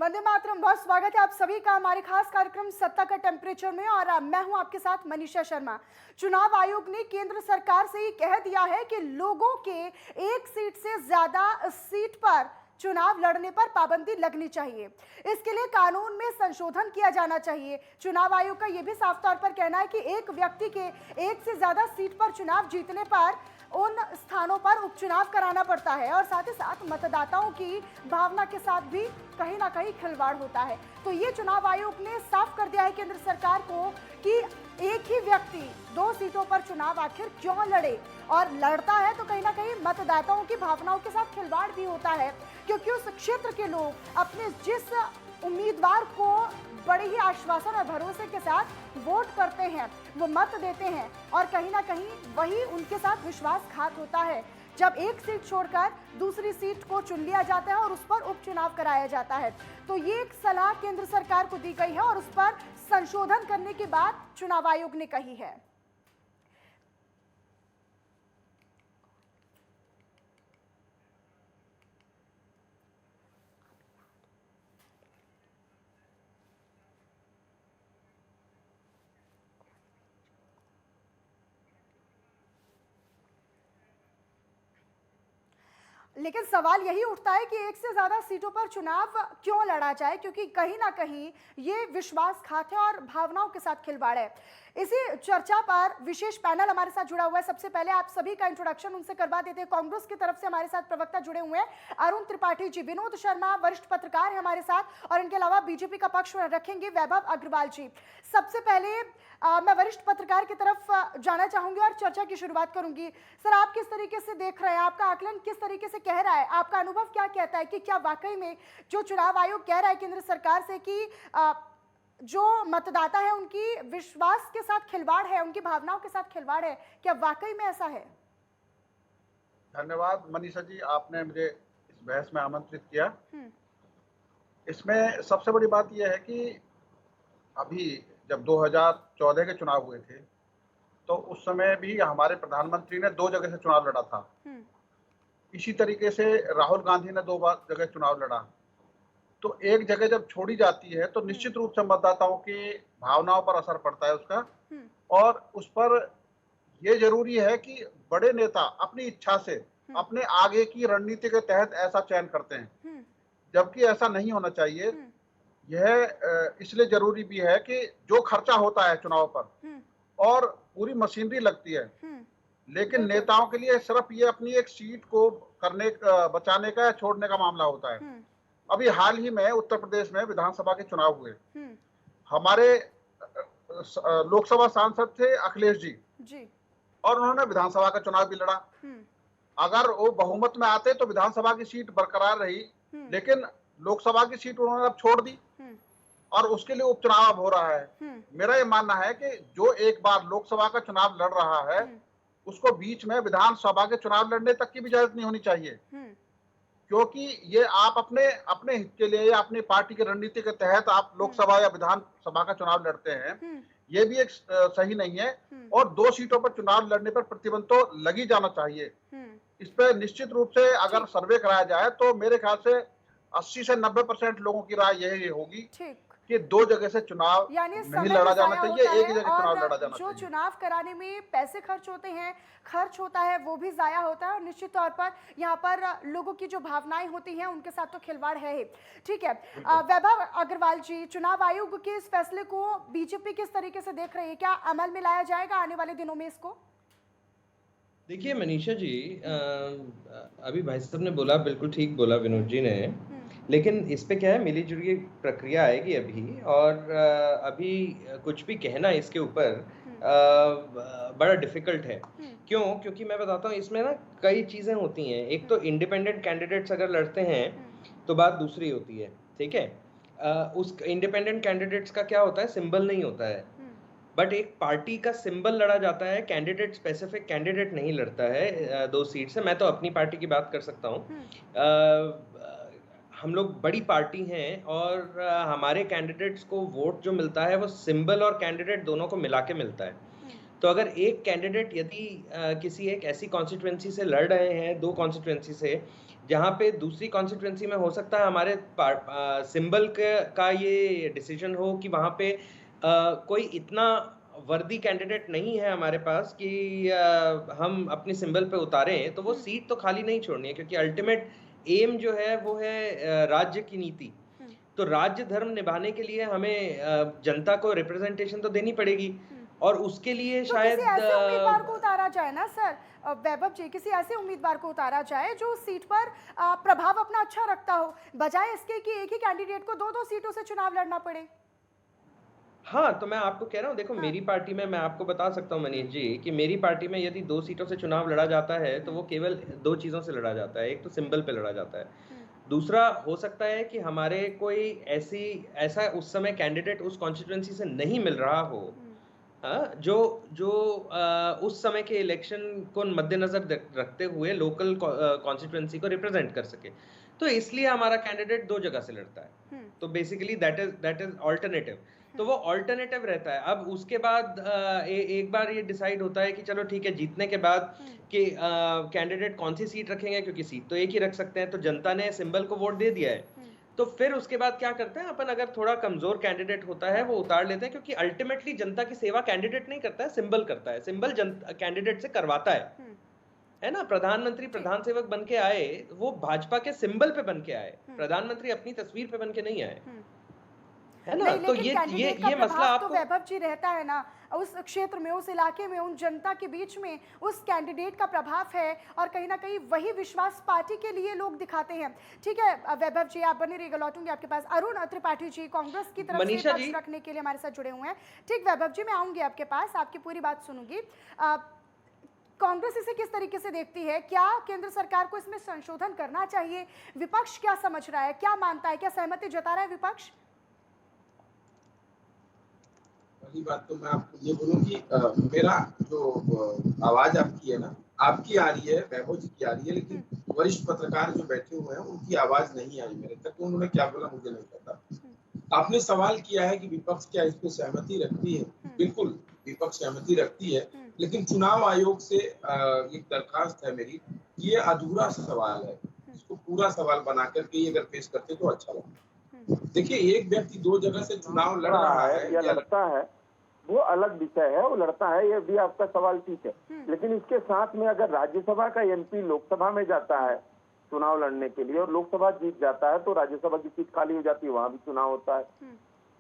वंदे मातरम। बहुत स्वागत है आप सभी का हमारे खास कार्यक्रम सत्ता का टेम्परेचर में। और मैं हूं आपके साथ मनीषा शर्मा। चुनाव आयोग ने केंद्र सरकार से ही कह दिया है कि लोगों के एक सीट से ज्यादा सीट पर चुनाव लड़ने पर पाबंदी लगनी चाहिए। इसके लिए कानून में संशोधन किया जाना चाहिए। चुनाव आयोग का यह भी साफ तौर पर कहना है कि एक व्यक्ति के एक से ज्यादा सीट पर चुनाव जीतने पर उन स्थानों पर उपचुनाव कराना पड़ता है और साथ ही साथ मतदाताओं की भावना के साथ भी कहीं ना कहीं खिलवाड़ होता है। तो ये चुनाव आयोग ने साफ कर दिया है केंद्र सरकार को कि एक ही व्यक्ति दो सीटों पर चुनाव आखिर क्यों लड़े, और लड़ता है तो कहीं ना कहीं मतदाताओं की भावनाओं के साथ खिलवाड़ भी होता है, क्योंकि उस क्षेत्र के लोग अपने जिस उम्मीदवार को बड़े ही आश्वासन और भरोसे के साथ वोट करते हैं, वो मत देते हैं, और कहीं ना कहीं वही उनके साथ विश्वासघात होता है जब एक सीट छोड़कर दूसरी सीट को चुन लिया जाता है और उस पर उपचुनाव कराया जाता है। तो ये एक सलाह केंद्र सरकार को दी गई है और उस पर संशोधन करने की बात चुनाव आयोग ने कही है। लेकिन सवाल यही उठता है कि एक से ज्यादा सीटों पर चुनाव क्यों लड़ा जाए, क्योंकि कहीं ना कहीं ये विश्वासघात है और भावनाओं के साथ खिलवाड़ है। इसी चर्चा पर विशेष पैनल हमारे साथ जुड़ा हुआ है। सबसे पहले आप सभी का इंट्रोडक्शन उनसे करवा देते हैं। कांग्रेस की तरफ से हमारे साथ प्रवक्ता जुड़े हुए हैं अरुण त्रिपाठी जी, विनोद शर्मा वरिष्ठ पत्रकार है हमारे साथ, और इनके अलावा बीजेपी का पक्ष रखेंगे वैभव अग्रवाल जी। सबसे पहले मैं वरिष्ठ पत्रकार की तरफ जाना चाहूंगी और चर्चा की शुरुआत करूंगी। सर, आप किस तरीके से देख रहे हैं, आपका आकलन किस तरीके से कह रहा है, आपका अनुभव क्या कहता है कि क्या वाकई में जो चुनाव आयोग कह रहा है केंद्र सरकार से कि जो मतदाता है उनकी विश्वास के साथ खिलवाड़ है, उनकी भावनाओं के साथ खिलवाड़ है, क्या वाकई में ऐसा है? धन्यवाद मनीषा जी, आपने मुझे इस बहस में आमंत्रित किया। इसमें सबसे बड़ी बात यह है कि अभी जब 2014 के चुनाव हुए थे तो उस समय भी हमारे प्रधानमंत्री ने 2 जगह से चुनाव लड़ा था। इसी तरीके से राहुल गांधी ने 2 बार जगह चुनाव लड़ा। तो एक जगह जब छोड़ी जाती है तो निश्चित रूप से मतदाताओं की भावनाओं पर असर पड़ता है उसका, और उस पर ये जरूरी है कि बड़े नेता अपनी इच्छा से अपने आगे की रणनीति के तहत ऐसा चयन करते हैं, जबकि ऐसा नहीं होना चाहिए। यह इसलिए जरूरी भी है कि जो खर्चा होता है चुनाव पर और पूरी मशीनरी लगती है, लेकिन नेताओं के लिए सिर्फ ये अपनी एक सीट को करने बचाने का या छोड़ने का मामला होता है। अभी हाल ही में उत्तर प्रदेश में विधानसभा के चुनाव हुए। हमारे लोकसभा सांसद थे अखिलेश जी, और उन्होंने विधानसभा का चुनाव भी लड़ा। अगर वो बहुमत में आते तो विधानसभा की सीट बरकरार रही, लेकिन लोकसभा की सीट उन्होंने अब छोड़ दी और उसके लिए उपचुनाव अब हो रहा है। मेरा ये मानना है कि जो एक बार लोकसभा का चुनाव लड़ रहा है उसको बीच में विधानसभा के चुनाव लड़ने तक की भी इजाजत नहीं होनी चाहिए, क्योंकि ये आप अपने अपने हित के लिए या अपनी पार्टी की रणनीति के तहत आप लोकसभा या विधानसभा का चुनाव लड़ते हैं, ये भी एक सही नहीं है। और 2 सीटों पर चुनाव लड़ने पर प्रतिबंध तो लगी जाना चाहिए। इस पर निश्चित रूप से अगर सर्वे कराया जाए तो मेरे ख्याल से 80 से 90% लोगों की राय यही होगी कि 2 जगह से चुनाव नहीं लड़ा जाना चाहिए, एक ही जगह चुनाव लड़ा जाना चाहिए। जो चुनाव कराने में पैसे खर्च होते हैं, खर्च होता है, वो भी जाया होता है, और निश्चित तौर पर यहाँ पर लोगों की जो भावनाएं होती हैं उनके साथ तो खिलवाड़ है ही। ठीक है, वैभव अग्रवाल जी, चुनाव आयोग के इस फैसले को बीजेपी किस तरीके से देख रही है? क्या अमल में लाया जाएगा आने वाले दिनों में इसको? देखिए मनीषा जी, अभी भाई साहब ने बोला, बिल्कुल ठीक बोला विनोद जी ने, लेकिन इस पे क्या है, मिली जुली प्रक्रिया आएगी अभी, और अभी कुछ भी कहना इसके ऊपर बड़ा डिफिकल्ट है। क्यों? क्योंकि मैं बताता हूँ, इसमें ना कई चीजें होती हैं। एक तो इंडिपेंडेंट कैंडिडेट्स अगर लड़ते हैं तो बात दूसरी होती है, ठीक है। उस इंडिपेंडेंट कैंडिडेट्स का क्या होता है, सिंबल नहीं होता है, बट एक पार्टी का सिंबल लड़ा जाता है। कैंडिडेट, स्पेसिफिक कैंडिडेट नहीं लड़ता है 2 सीट से। मैं तो अपनी पार्टी की बात कर सकता हूँ। हम लोग बड़ी पार्टी हैं और हमारे कैंडिडेट्स को वोट जो मिलता है वो सिंबल और कैंडिडेट दोनों को मिला के मिलता है। तो अगर एक कैंडिडेट यदि किसी एक ऐसी कॉन्स्टिट्यूएंसी से लड़ रहे हैं, 2 कॉन्स्टिट्यूएंसी से, जहाँ पे दूसरी कॉन्स्टिट्यूएंसी में हो सकता है हमारे सिंबल का ये डिसीजन हो कि वहाँ पे कोई इतना वर्दी कैंडिडेट नहीं है हमारे पास कि हम अपनी सिंबल पे उतारें, तो वो सीट तो खाली नहीं छोड़नी है, क्योंकि अल्टीमेट एम जो है वो है राज्य की नीति। तो राज्य धर्म निभाने के लिए हमें जनता को रिप्रेजेंटेशन तो देनी पड़ेगी, और उसके लिए तो शायद किसी ऐसे उम्मीदवार को उतारा जाए ना सर, वैभव जी, किसी ऐसे उम्मीदवार को उतारा जाए जो उस सीट पर प्रभाव अपना अच्छा रखता हो, बजाय इसके कि एक ही कैंडिडेट को 2-2 सीटों से चुनाव लड़ना पड़े। हाँ, तो मैं आपको कह रहा हूँ, देखो हाँ। मेरी पार्टी में मैं आपको बता सकता हूँ मनीष जी कि मेरी पार्टी में यदि 2 सीटों से चुनाव लड़ा जाता है तो वो केवल 2 चीज़ों से लड़ा जाता है। एक तो सिंबल पे लड़ा जाता है। दूसरा हो सकता है कि हमारे कोई ऐसा उस समय कैंडिडेट उस कॉन्स्टिट्यूएंसी से नहीं मिल रहा हो, जो उस समय के इलेक्शन को मद्देनजर रखते हुए लोकल कॉन्स्टिट्यूएंसी को रिप्रेजेंट कर सके। तो इसलिए हमारा कैंडिडेट 2 जगह से लड़ता है। तो बेसिकली दैट इज ऑल्टरनेटिव। तो वो ऑल्टरनेटिव रहता है। अब उसके बाद एक बार ये डिसाइड होता है कि चलो ठीक है, जीतने के बाद कि कैंडिडेट कौन सी सीट रखेंगे, क्योंकि सीट तो एक ही रख सकते हैं, तो जनता ने सिंबल को वोट दे दिया है। तो फिर उसके बाद क्या करते हैं अपन, अगर थोड़ा कमजोर कैंडिडेट होता है वो उतार लेते हैं, क्योंकि अल्टीमेटली जनता की सेवा कैंडिडेट नहीं करता है, सिंबल करता है। सिंबल कैंडिडेट से करवाता है ना। प्रधानमंत्री प्रधान सेवक बन के आए, वो भाजपा के सिंबल पे बन के आए, प्रधानमंत्री अपनी तस्वीर पे बन के नहीं आए, है ना। नहीं, तो लेकिन ये कैंडिडेट का मसला प्रभाव तो आपको वैभव जी रहता है ना, उस क्षेत्र में, उस इलाके में, उन जनता के बीच में उस कैंडिडेट का प्रभाव है, और कहीं ना कहीं वही विश्वास पार्टी के लिए लोग दिखाते हैं। ठीक है वैभव जी, आप बने रहिएगा, लौटूंगी आपके पास। अरुण त्रिपाठी जी कांग्रेस की तरफ से मनीषा पक्ष जी रखने के लिए हमारे साथ जुड़े हुए हैं। ठीक वैभव जी, मैं आऊंगी आपके पास, आपकी पूरी बात सुनूंगी। कांग्रेस इसे किस तरीके से देखती है? क्या केंद्र सरकार को इसमें संशोधन करना चाहिए? विपक्ष क्या समझ रहा है, क्या मानता है, क्या सहमति जता रहा है विपक्ष? पहली बात तो मैं आपको ये बोलूं कि मेरा जो आवाज आपकी है ना, आपकी आ रही है, वैभव जी की आ रही है, लेकिन वरिष्ठ पत्रकार जो बैठे हुए हैं उनकी आवाज नहीं आई मेरे तक। तो उन्होंने क्या बोला मुझे नहीं पता। आपने सवाल किया है कि विपक्ष क्या इस पे सहमति रखती है। बिल्कुल विपक्ष सहमति रखती है, लेकिन चुनाव आयोग से एक दरखास्त है मेरी, ये अधूरा सवाल है, इसको पूरा सवाल बना करके अगर पेश करते तो अच्छा लगता। देखिए, एक व्यक्ति 2 जगह से चुनाव लड़ रहा है या लड़ता है, वो अलग विषय है, वो लड़ता है, ये भी आपका सवाल ठीक है। लेकिन इसके साथ में अगर राज्यसभा का एमपी लोकसभा में जाता है चुनाव लड़ने के लिए और लोकसभा जीत जाता है तो राज्यसभा की सीट खाली हो जाती है, वहां भी चुनाव होता है।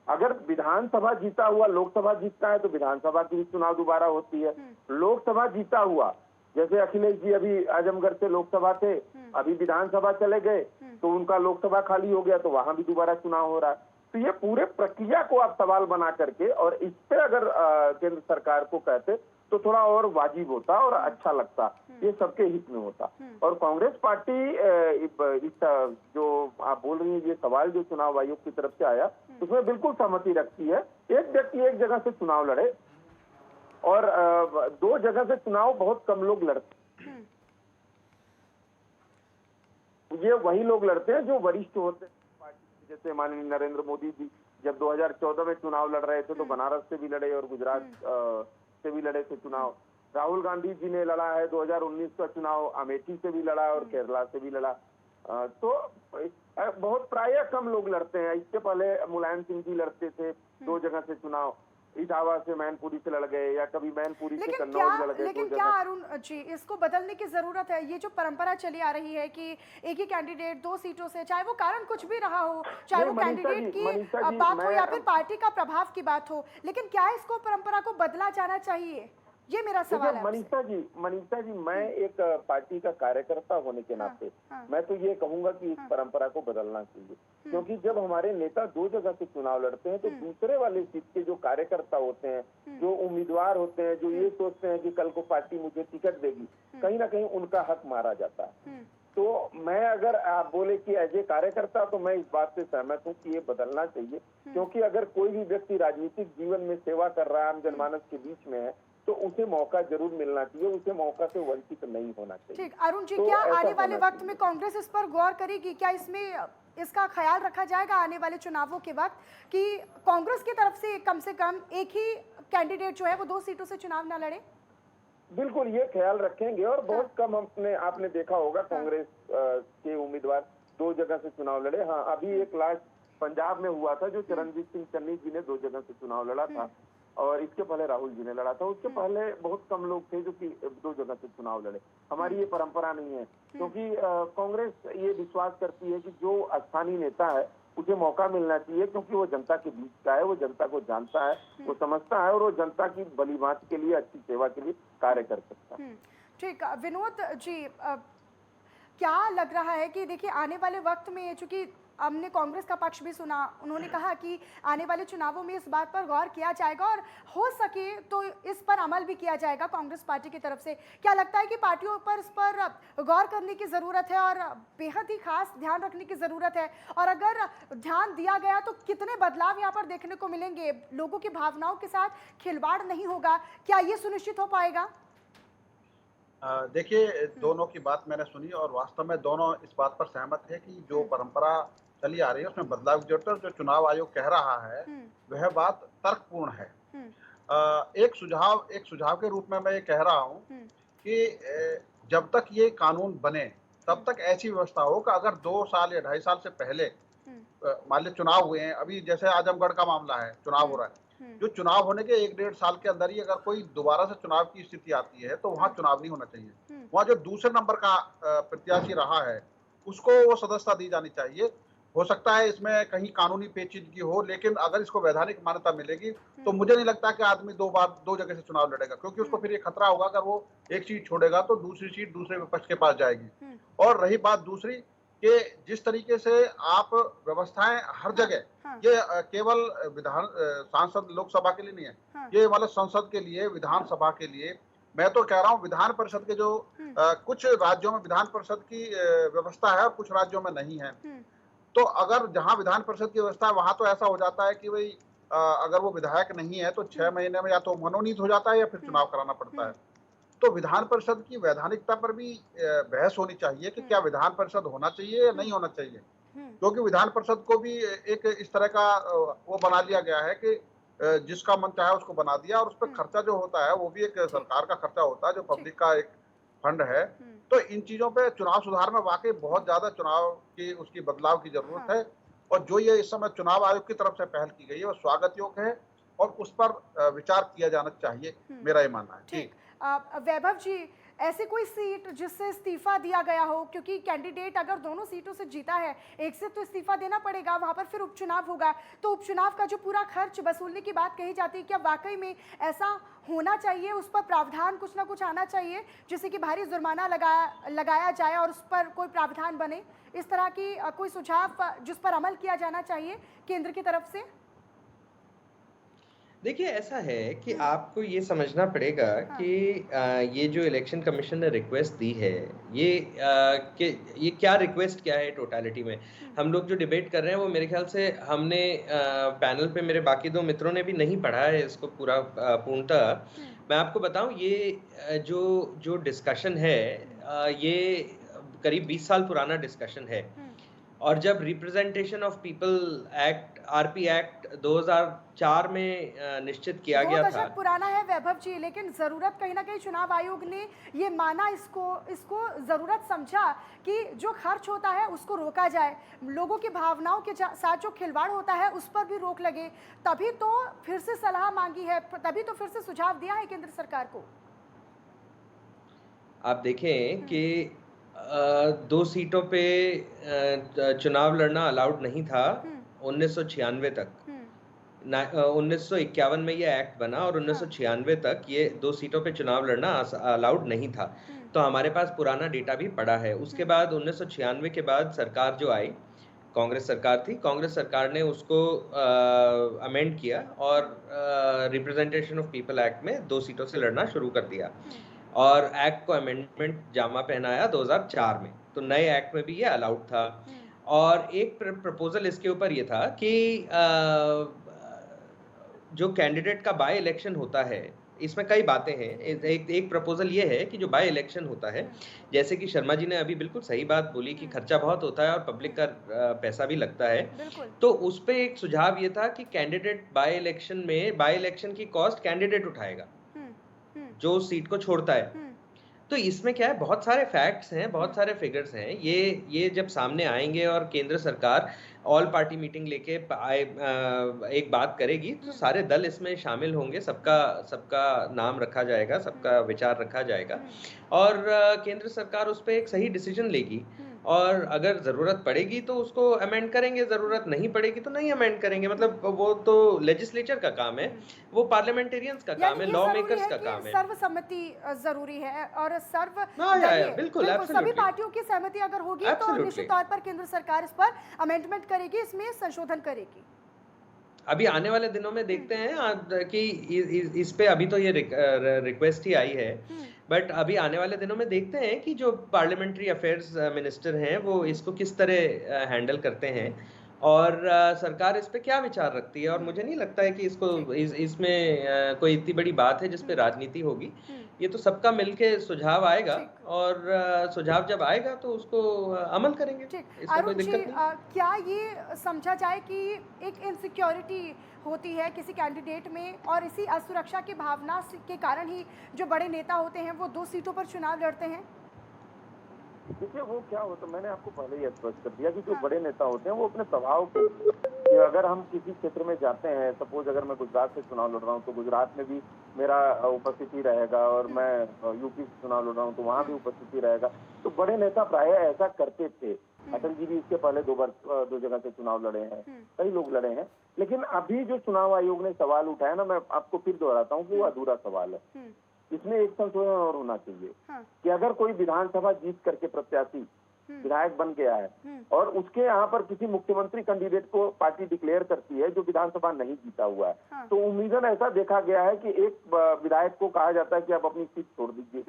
अगर विधानसभा जीता हुआ लोकसभा जीतता है तो विधानसभा की भी चुनाव दोबारा होती है। लोकसभा जीता हुआ, जैसे अखिलेश जी अभी आजमगढ़ से लोकसभा थे, अभी विधानसभा चले गए तो उनका लोकसभा खाली हो गया तो वहां भी दोबारा चुनाव हो रहा है। तो ये पूरे प्रक्रिया को आप सवाल बना करके और इस पे अगर केंद्र सरकार को कहते तो थोड़ा और वाजिब होता और अच्छा लगता, ये सबके हित में होता। और कांग्रेस पार्टी इस जो आप बोल रही है, ये सवाल जो चुनाव आयोग की तरफ से आया उसमें बिल्कुल सहमति रखती है। एक व्यक्ति एक जगह से चुनाव लड़े और 2 जगह से चुनाव बहुत कम लोग लड़ते, ये वही लोग लड़ते हैं जो वरिष्ठ होते हैं पार्टी, जैसे माननीय नरेंद्र मोदी जी जब 2014 में चुनाव लड़ रहे थे तो बनारस से भी लड़े और गुजरात से भी लड़े थे चुनाव। राहुल गांधी जी ने लड़ा है 2019 का चुनाव, अमेठी से भी लड़ा और केरला से भी लड़ा। तो बहुत प्रायः कम लोग लड़ते हैं। इससे पहले मुलायम सिंह जी लड़ते थे 2 जगह से चुनाव, इटावा से मैनपुरी से लड़ गए या कभी मैनपुरी से कन्नौज लड़ गए। लेकिन क्या अरुण जी, इसको बदलने की जरूरत है? ये जो परंपरा चली आ रही है कि एक ही कैंडिडेट 2 सीटों से, चाहे वो कारण कुछ भी रहा हो, चाहे वो कैंडिडेट की बात हो या फिर पार्टी का प्रभाव की बात हो, लेकिन क्या इसको परंपरा को बदला जाना चाहिए? ये मेरा सवाल है। मनीषा जी, मैं एक पार्टी का कार्यकर्ता होने के नाते मैं तो ये कहूंगा कि इस परंपरा को बदलना चाहिए, क्योंकि जब हमारे नेता 2 जगह से चुनाव लड़ते हैं तो दूसरे वाले सीट के जो कार्यकर्ता होते हैं, जो उम्मीदवार होते हैं, जो ये सोचते हैं कि कल को पार्टी मुझे टिकट देगी, कहीं ना कहीं उनका हक मारा जाता है। तो मैं अगर आप बोले कि एज ए कार्यकर्ता तो मैं इस बात से सहमत हूँ कि ये बदलना चाहिए, क्योंकि अगर कोई भी व्यक्ति राजनीतिक जीवन में सेवा कर रहा है, आम जनमानस के बीच में है, तो उसे मौका जरूर मिलना चाहिए, उसे मौका से वंचित नहीं होना चाहिए। ठीक, अरुण जी, क्या आने वाले वक्त में कांग्रेस इस पर गौर करेगी? क्या इसमें इसका ख्याल रखा जाएगा आने वाले चुनावों के वक्त कि कांग्रेस की तरफ से कम एक ही कैंडिडेट जो है वो 2 सीटों से चुनाव ना लड़े? बिल्कुल ये ख्याल रखेंगे और बहुत कम आपने देखा होगा कांग्रेस के उम्मीदवार 2 जगह से चुनाव लड़े। हाँ, अभी एक लास्ट पंजाब में हुआ था जो चरणजीत सिंह चन्नी जी ने 2 जगह से चुनाव लड़ा था और इसके पहले राहुल जी ने लड़ा था। उसके पहले बहुत कम लोग थे जो कि 2 जगह से चुनाव लड़े। हमारी ये परंपरा नहीं है, क्योंकि कांग्रेस ये विश्वास करती है कि जो स्थानीय नेता है उसे मौका मिलना चाहिए, क्योंकि वो जनता के बीच का है, वो जनता को जानता है, वो समझता है और वो जनता की भली भांति के लिए, अच्छी सेवा के लिए कार्य कर सकता है। ठीक, विनोद जी, क्या लग रहा है कि देखिए आने वाले वक्त में, चूंकि हमने कांग्रेस का पक्ष भी सुना, उन्होंने कहा कि आने वाले चुनावों में इस बात पर गौर किया जाएगा और हो सके तो इस पर अमल भी किया जाएगा कांग्रेस पार्टी की तरफ से। क्या लगता है कि पार्टियों पर इस पर गौर करने की ज़रूरत है और बेहद ही खास ध्यान रखने की ज़रूरत है, और अगर ध्यान दिया गया तो कितने बदलाव यहाँ पर देखने को मिलेंगे? लोगों की भावनाओं के साथ खिलवाड़ नहीं होगा, क्या ये सुनिश्चित हो पाएगा? देखिए, दोनों की बात मैंने सुनी और वास्तव में दोनों इस बात पर सहमत है कि जो परंपरा चली आ रही है उसमें बदलाव की जरूरत है। जो चुनाव आयोग कह रहा है वह बात तर्कपूर्ण है। एक सुझाव के रूप में मैं ये कह रहा हूँ कि जब तक ये कानून बने तब तक ऐसी व्यवस्था हो कि अगर 2 साल या 2.5 साल से पहले मान लीजिए चुनाव हुए हैं, अभी जैसे आजमगढ़ का मामला है, चुनाव हो रहा है, जो चुनाव होने के 1-1.5 साल के अंदर ही अगर कोई दोबारा से चुनाव की स्थिति आती है तो वहाँ चुनाव नहीं होना चाहिए। वहाँ जो दूसरे नंबर का प्रत्याशी रहा है उसको वो सदस्यता दी जानी चाहिए। हो सकता है इसमें कहीं कानूनी पेचीदगी हो, लेकिन अगर इसको वैधानिक मान्यता मिलेगी तो मुझे नहीं लगता कि आदमी 2 जगह से चुनाव लड़ेगा, क्योंकि उसको फिर ये खतरा होगा अगर वो एक सीट छोड़ेगा तो दूसरी सीट दूसरे विपक्ष के पास जाएगी। और रही बात दूसरी कि जिस तरीके से आप व्यवस्थाएं हर जगह, ये केवल सांसद लोकसभा के लिए नहीं है, ये मतलब संसद के लिए, विधानसभा के लिए, मैं तो कह रहा हूँ विधान परिषद के जो कुछ राज्यों में विधान परिषद की व्यवस्था है और कुछ राज्यों में नहीं है। तो अगर जहां विधान परिषद की व्यवस्था है वहां तो ऐसा हो जाता है कि भाई अगर वो विधायक नहीं है तो 6 महीने में या तो मनोनीत हो जाता है या फिर चुनाव कराना पड़ता है। तो विधान परिषद की वैधानिकता पर भी बहस होनी चाहिए कि क्या विधान परिषद होना चाहिए या नहीं होना चाहिए, क्योंकि विधान परिषद को भी एक इस तरह का वो बना लिया गया है कि जिसका मन चाहे उसको बना दिया, और उस पर खर्चा जो होता है वो भी एक सरकार का खर्चा होता है, जो पब्लिक का एक फंड है। तो इन चीजों पे चुनाव सुधार में वाकई बहुत ज्यादा चुनाव की उसकी बदलाव की जरूरत है, और जो ये इस समय चुनाव आयोग की तरफ से पहल की गई है वो स्वागत योग्य है और उस पर विचार किया जाना चाहिए, मेरा ये मानना है। ठीक, वैभव जी, ऐसी कोई सीट जिससे इस्तीफा दिया गया हो, क्योंकि कैंडिडेट अगर दोनों सीटों से जीता है, एक से तो इस्तीफा देना पड़ेगा, वहां पर फिर उपचुनाव होगा, तो उपचुनाव का जो पूरा खर्च वसूलने की बात कही जाती है, क्या वाकई में ऐसा होना चाहिए? उस पर प्रावधान कुछ ना कुछ आना चाहिए, जैसे कि भारी जुर्माना लगाया जाए और उस पर कोई प्रावधान बने, इस तरह की कोई सुझाव जिस पर अमल किया जाना चाहिए केंद्र की तरफ से? देखिए, ऐसा है कि आपको ये समझना पड़ेगा कि ये जो इलेक्शन कमीशन ने रिक्वेस्ट दी है, ये क्या रिक्वेस्ट क्या है टोटलिटी में। हम लोग जो डिबेट कर रहे हैं वो मेरे ख्याल से हमने पैनल पे मेरे बाकी 2 मित्रों ने भी नहीं पढ़ा है इसको पूरा पूर्णतः। मैं आपको बताऊं, ये जो डिस्कशन है ये करीब 20 साल पुराना डिस्कशन है, और जब representation of people act, RP act 2004 में निश्चित किया गया था। पुराना है वैभव जी, लेकिन जरूरत कहीं ना कहीं चुनाव आयोग ने ये माना, इसको जरूरत समझा कि जो खर्च होता है उसको रोका जाए, लोगों की भावनाओं के साथ जो खिलवाड़ होता है उस पर भी रोक लगे, तभी तो फिर से सलाह मांगी है, तभी तो फिर से सुझाव दिया है केंद्र सरकार को। आप देखें कि 2 सीटों पे चुनाव लड़ना अलाउड नहीं था 1996 तक। 1951 में ये एक्ट बना और 1996 तक ये 2 सीटों पे चुनाव लड़ना अलाउड नहीं था। तो हमारे पास पुराना डेटा भी पड़ा है। उसके बाद 1996 के बाद सरकार जो आई, कांग्रेस सरकार थी, कांग्रेस सरकार ने उसको अमेंड किया और रिप्रेजेंटेशन ऑफ पीपल एक्ट में 2 सीटों से लड़ना शुरू कर दिया, और एक्ट को अमेंडमेंट जामा पहनाया 2004 में। तो नए एक्ट में भी ये अलाउड था। और एक प्रपोजल इसके ऊपर ये था कि जो कैंडिडेट का बाय इलेक्शन होता है, इसमें कई बातें हैं। एक प्रपोजल ये है कि जो बाय इलेक्शन होता है, जैसे कि शर्मा जी ने अभी बिल्कुल सही बात बोली कि खर्चा बहुत होता है और पब्लिक का पैसा भी लगता है, तो उस पे एक सुझाव ये था कि कैंडिडेट बाय इलेक्शन की कॉस्ट कैंडिडेट उठाएगा जो उस सीट को छोड़ता है। तो इसमें क्या है, बहुत सारे फैक्ट्स हैं, बहुत सारे फिगर्स हैं, ये जब सामने आएंगे और केंद्र सरकार ऑल पार्टी मीटिंग लेके एक बात करेगी तो सारे दल इसमें शामिल होंगे, सबका नाम रखा जाएगा, सबका विचार रखा जाएगा और केंद्र सरकार उस पर एक सही डिसीजन लेगी और अगर जरूरत पड़ेगी तो उसको अमेंड करेंगे, जरूरत नहीं पड़ेगी तो नहीं अमेंड करेंगे। मतलब वो तो लेजिस्लेचर का काम है, वो पार्लियामेंटियंस का काम है, लॉ मेकर्स का काम है। सर्वसम्मति जरूरी है और बिल्कुल सभी पार्टियों की सहमति अगर होगी तो निश्चित तौर पर केंद्र सरकार इस पर अमेंडमेंट करेगी, इसमें संशोधन करेगी। अभी आने वाले दिनों में देखते हैं कि इस पे अभी तो ये रिक्वेस्ट ही आई है, बट अभी आने वाले दिनों में देखते हैं कि जो पार्लियामेंट्री अफेयर्स मिनिस्टर हैं वो इसको किस तरह हैंडल करते हैं और सरकार इस पे क्या विचार रखती है। और मुझे नहीं लगता है कि इसमें कोई इतनी बड़ी बात है जिस पे राजनीति होगी। ये तो सबका मिलके सुझाव आएगा और सुझाव जब आएगा तो उसको अमल करेंगे, इसमें कोई दिक्कत नहीं। क्या ये समझा जाए कि एक इनसिक्योरिटी होती है किसी कैंडिडेट में और इसी असुरक्षा की भावना के कारण ही जो बड़े नेता होते हैं वो 2 सीटों पर चुनाव लड़ते हैं? देखिए वो क्या होता है, मैंने आपको पहले ही स्पष्ट कर दिया कि जो बड़े नेता होते हैं वो अपने स्वभाव को, कि अगर हम किसी क्षेत्र में जाते हैं, सपोज अगर मैं गुजरात से चुनाव लड़ रहा हूँ तो गुजरात में भी मेरा उपस्थिति रहेगा और मैं यूपी से चुनाव लड़ रहा हूँ तो वहाँ भी उपस्थिति रहेगा। तो बड़े नेता प्राय ऐसा करते थे। अटल जी भी इसके पहले 2 जगह से चुनाव लड़े हैं, कई लोग लड़े हैं। लेकिन अभी जो चुनाव आयोग ने सवाल उठाया ना, मैं आपको फिर दोहराता हूँ कि वो अधूरा सवाल है। इसमें एक संशोधन और होना चाहिए कि अगर कोई विधानसभा जीत करके प्रत्याशी विधायक बन गया है और उसके यहाँ पर किसी मुख्यमंत्री कैंडिडेट को पार्टी डिक्लेयर करती है जो विधानसभा नहीं जीता हुआ है, तो उम्मीदन ऐसा देखा गया है कि एक विधायक को कहा जाता है कि आप अपनी सीट छोड़ दीजिए,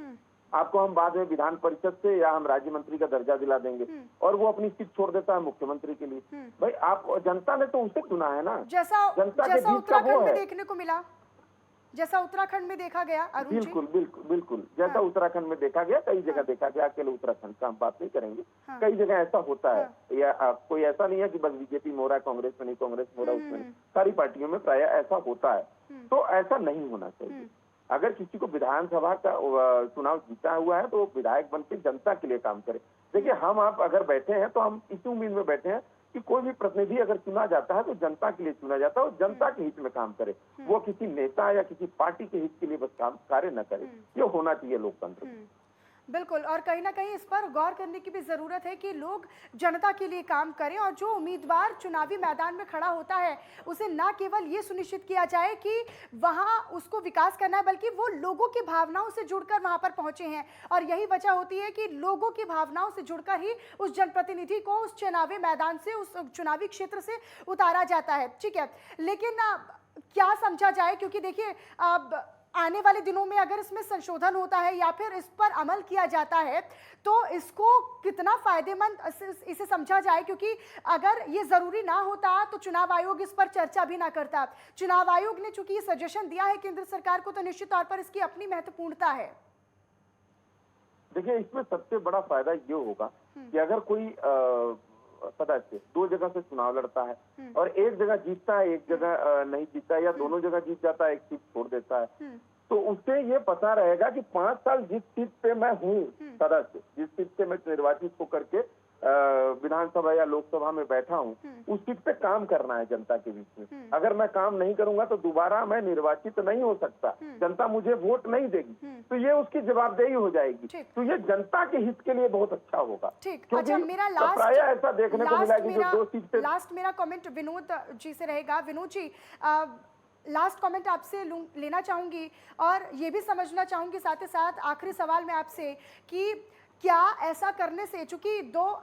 आपको हम बाद में विधान परिषद से या हम राज्य मंत्री का दर्जा दिला देंगे, और वो अपनी सीट छोड़ देता है मुख्यमंत्री के लिए। भाई आप, जनता ने तो उसे चुना है ना, जनता के बीच का वो है। देखने को मिला जैसा उत्तराखंड में देखा गया। बिल्कुल जैसा उत्तराखंड में देखा गया, कई जगह देखा गया, अकेले उत्तराखंड का हम बात नहीं करेंगे, कई जगह ऐसा होता है। या कोई ऐसा नहीं है कि बस बीजेपी में हो रहा है, कांग्रेस में नहीं, कांग्रेस में हो रहा है, उसमें सारी पार्टियों में प्राय ऐसा होता है। तो ऐसा नहीं होना चाहिए। अगर किसी को विधानसभा का चुनाव जीता हुआ है तो वो विधायक बन के जनता के लिए काम करे। देखिए हम आप अगर बैठे हैं तो हम इसी उम्मीद में बैठे हैं कि कोई भी प्रतिनिधि अगर चुना जाता है तो जनता के लिए चुना जाता है और जनता के हित में काम करे, वो किसी नेता या किसी पार्टी के हित के लिए बस काम कार्य न करे। ये होना चाहिए लोकतंत्र। बिल्कुल, और कहीं ना कहीं इस पर गौर करने की भी ज़रूरत है कि लोग जनता के लिए काम करें और जो उम्मीदवार चुनावी मैदान में खड़ा होता है उसे ना केवल ये सुनिश्चित किया जाए कि वहाँ उसको विकास करना है, बल्कि वो लोगों की भावनाओं से जुड़कर वहाँ पर पहुँचे हैं। और यही वजह होती है कि लोगों की भावनाओं से जुड़कर ही उस जनप्रतिनिधि को उस चुनावी मैदान से, उस चुनावी क्षेत्र से उतारा जाता है। ठीक है, लेकिन क्या समझा जाए, क्योंकि देखिए अब आने वाले दिनों में अगर इसमें संशोधन होता है या फिर इस पर अमल किया जाता है तो इसको कितना फायदेमंद इसे समझा जाए, क्योंकि अगर ये जरूरी ना होता तो चुनाव आयोग इस पर चर्चा भी ना करता। चुनाव आयोग ने चूंकि ये सजेशन दिया है केंद्र सरकार को तो निश्चित तौर पर इसकी अपनी महत्वपूर्णता है। देखिए इसमें सबसे बड़ा फायदा ये होगा कि अगर कोई सदस्य 2 जगह से चुनाव लड़ता है और एक जगह जीतता है, एक जगह नहीं जीतता है, या दोनों जगह जीत जाता है, एक सीट छोड़ देता है, तो उससे ये पता रहेगा कि 5 साल जिस सीट पे मैं हूँ सदस्य, जिस सीट से मैं निर्वाचित होकर के विधानसभा या लोकसभा में बैठा हूँ, उस सीट पे काम करना है जनता के बीच में। अगर मैं काम नहीं करूंगा तो दोबारा मैं निर्वाचित नहीं हो सकता, जनता मुझे वोट नहीं देगी, तो ये उसकी जवाबदेही हो जाएगी। तो ये जनता के हित के लिए बहुत अच्छा होगा। अच्छा, मेरा ऐसा देखने को मिला कि जो 2 सीट पे लास्ट मेरा कमेंट विनोद जी से रहेगा। विनोद जी, लास्ट कमेंट आपसे लेना चाहूंगी और ये भी समझना चाहूंगी साथ ही साथ आखिरी सवाल में आपसे कि क्या ऐसा करने से, चूंकि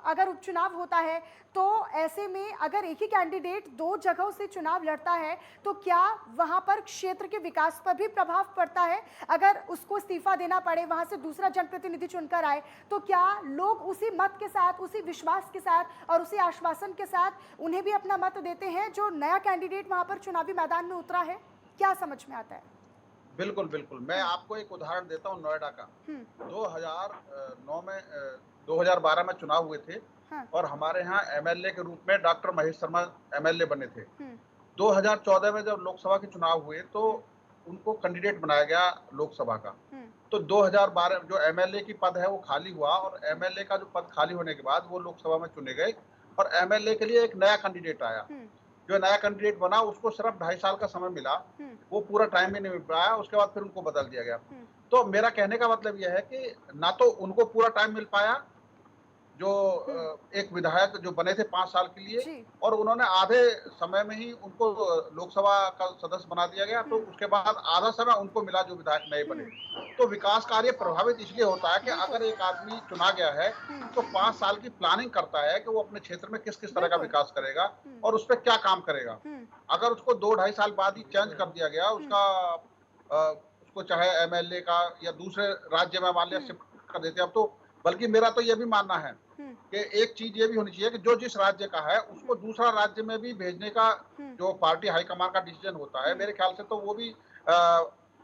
अगर उपचुनाव होता है तो ऐसे में अगर एक ही कैंडिडेट 2 जगहों से चुनाव लड़ता है तो क्या वहां पर क्षेत्र के विकास पर भी प्रभाव पड़ता है? अगर उसको इस्तीफा देना पड़े, वहां से दूसरा जनप्रतिनिधि चुनकर आए, तो क्या लोग उसी मत के साथ, उसी विश्वास के साथ और उसी आश्वासन के साथ उन्हें भी अपना मत देते हैं जो नया कैंडिडेट वहां पर चुनावी मैदान में उतरा है? क्या समझ में आता है? बिल्कुल बिल्कुल, मैं आपको एक उदाहरण देता हूँ नोएडा का। 2009 में 2012 में चुनाव हुए थे हाँ। और हमारे यहाँ एमएलए के रूप में डॉक्टर महेश शर्मा एमएलए बने थे। 2014 में जब लोकसभा के चुनाव हुए तो उनको कैंडिडेट बनाया गया लोकसभा का। तो 2012 जो एमएलए की पद है वो खाली हुआ और एमएलए का जो पद खाली होने के बाद वो लोकसभा में चुने गए और एमएलए के लिए एक नया कैंडिडेट आया। जो नया कैंडिडेट बना उसको सिर्फ 2.5 साल का समय मिला, वो पूरा टाइम भी नहीं मिल पाया, उसके बाद फिर उनको बदल दिया गया। तो मेरा कहने का मतलब यह है कि ना तो उनको पूरा टाइम मिल पाया, जो एक विधायक जो बने थे 5 साल के लिए, और उन्होंने आधे समय में ही उनको लोकसभा का सदस्य बना दिया गया, तो उसके बाद आधा समय उनको मिला जो विधायक नए बने। तो विकास कार्य प्रभावित इसलिए होता है कि अगर एक आदमी चुना गया है तो 5 साल की प्लानिंग करता है कि वो अपने क्षेत्र में किस किस तरह का विकास करेगा और उस पर क्या काम करेगा। अगर उसको 2-2.5 साल बाद ही चेंज कर दिया गया, उसको चाहे एमएलए का या दूसरे राज्य में मान लिया शिफ्ट कर देते, अब तो बल्कि मेरा तो ये भी मानना है कि एक चीज ये भी होनी चाहिए कि जो जिस राज्य का है उसको दूसरा राज्य में भी भेजने का जो पार्टी हाईकमान का डिसीजन होता है, मेरे ख्याल से तो वो भी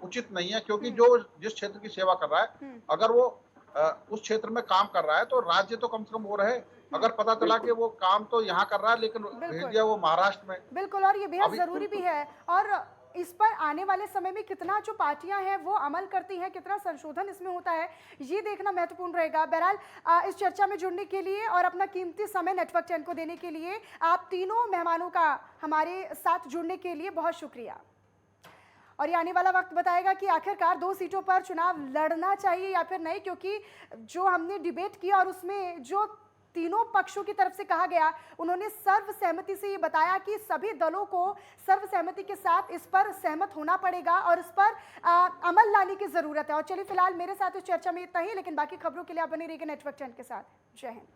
उचित नहीं है, क्योंकि जो जिस क्षेत्र की सेवा कर रहा है अगर वो उस क्षेत्र में काम कर रहा है तो राज्य तो कम से कम वो रहे। अगर पता चला कि वो काम तो यहाँ कर रहा है लेकिन भेज दिया वो महाराष्ट्र में। बिल्कुल, और ये बेहद जरूरी भी है। और इस पर आने वाले समय में कितना जो पार्टियां हैं वो अमल करती हैं, कितना संशोधन इसमें होता है, ये देखना महत्वपूर्ण रहेगा। बहरहाल इस चर्चा में जुड़ने के लिए और अपना कीमती समय नेटवर्क 10 को देने के लिए आप तीनों मेहमानों का हमारे साथ जुड़ने के लिए बहुत शुक्रिया। और ये आने वाला वक्त बताएगा कि आखिरकार 2 सीटों पर चुनाव लड़ना चाहिए या फिर नहीं, क्योंकि जो हमने डिबेट किया और उसमें जो तीनों पक्षों की तरफ से कहा गया, उन्होंने सर्वसहमति से ये बताया कि सभी दलों को सर्वसहमति के साथ इस पर सहमत होना पड़ेगा और इस पर अमल लाने की जरूरत है। और चलिए फिलहाल मेरे साथ इस चर्चा में इतना ही, लेकिन बाकी खबरों के लिए आप बने रहिए नेटवर्क 10 के साथ। जय हिंद।